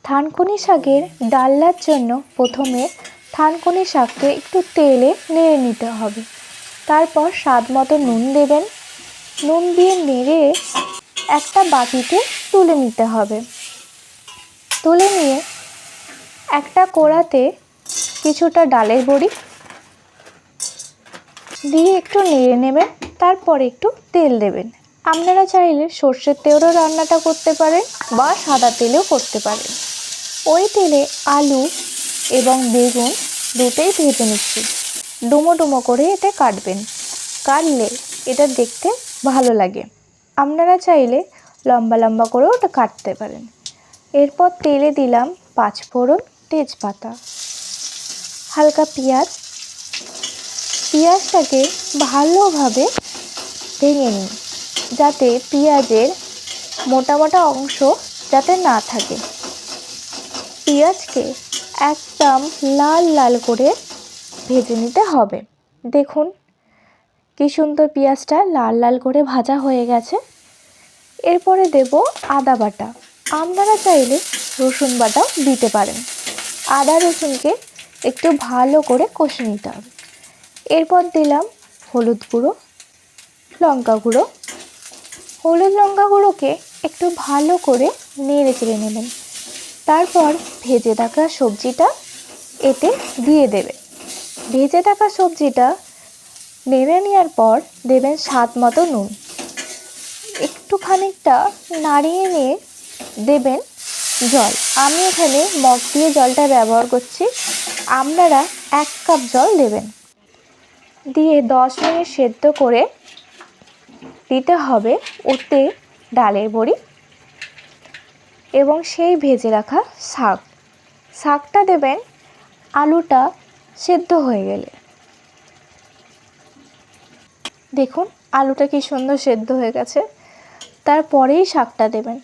থানকুনি শাকের ডালনার জন্য প্রথমে থানকুনি শাককে একটু তেলে নেড়ে নিতে হবে। তারপর স্বাদ মতো নুন দেবেন। নুন দিয়ে নেড়ে একটা বাটিতে তুলে নিতে হবে। তুলে নিয়ে একটা কড়াতে কিছুটা ডালের বড়ি দিয়ে একটু নেড়ে নেবেন। তারপর একটু তেল দেবেন। আপনারা চাইলে সর্ষের তেলেও রান্নাটা করতে পারেন বা সাদা তেলেও করতে পারেন। ওই তেলে আলু এবং বেগুন দুটোই ভেজে নিচ্ছি। ডুমো ডুমো করে এতে কাটবেন, কাটলে এটা দেখতে ভালো লাগে। আপনারা চাইলে লম্বা লম্বা করেও ওটা কাটতে পারেন। এরপর তেলে দিলাম পাঁচফোড়ন, তেজপাতা, হালকা পেঁয়াজ। পেঁয়াজটাকে ভালোভাবে ভেঙে নিন, যাতে পেঁয়াজের মোটা মোটা অংশ যাতে না থাকে। পেঁয়াজকে একদম লাল লাল করে ভেজে নিতে হবে। দেখুন কি সুন্দর পেঁয়াজটা লাল লাল করে ভাজা হয়ে গেছে। এরপরে দেব আদা বাটা। আপনারা চাইলে রসুন বাটাও দিতে পারেন। আদা রসুনকে একটু ভালো করে কষে নিতে হবে। এরপর দিলাম হলুদ গুঁড়ো, লঙ্কা গুঁড়ো। হলুদ লঙ্কা গুঁড়োকে একটু ভালো করে নেড়ে চেড়ে নেবেন। তারপর ভেজে থাকা সবজিটা এতে দিয়ে দেবেন। ভেজে থাকা সবজিটা নেড়ে নেওয়ার পর দেবেন স্বাদ মতো নুন। একটু খানিকটা নাড়িয়ে নিয়ে দেবেন জল। আমি এখানে মগ দিয়ে জলটা ব্যবহার করছি। আপনারা 1 কাপ জল দেবেন। দিয়ে 10 মিনিট সেদ্ধ করে দিতে হবে ওতে ডালের বড়ি এবং সেই ভেজে রাখা শাক। শাকটা দেবেন আলুটা সেদ্ধ হয়ে গেলে। দেখুন আলুটা কি সুন্দর সেদ্ধ হয়ে গেছে। তারপরেই শাকটা দেবেন,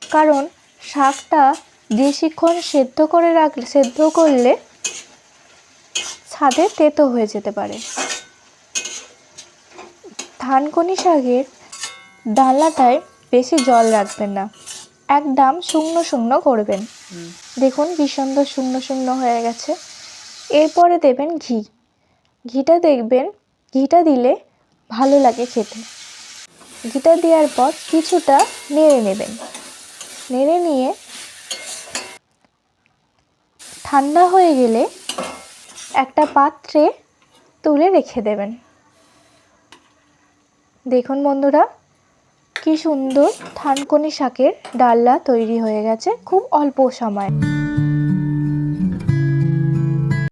কারণ শাকটা বেশিক্ষণ সেদ্ধ করলে স্বাদে তেতো হয়ে যেতে পারে। থানকুনি শাকের ডালনাটায় বেশি জল রাখবেন না, একদম শুকনো শুকনো করবেন। দেখুন কি সুন্দর শুকনো শুকনো হয়ে গেছে। এরপরে দেবেন ঘি। ঘিটা দিলে ভালো লাগে খেতে। ঘিটা দেওয়ার পর কিছুটা নেড়ে নেবেন। নেড়ে নিয়ে ঠান্ডা হয়ে গেলে একটা পাত্রে তুলে রেখে দেবেন। দেখুন বন্ধুরা কি সুন্দর থানকুনি শাকের ডালনা তৈরি হয়ে গেছে খুব অল্প সময়ে।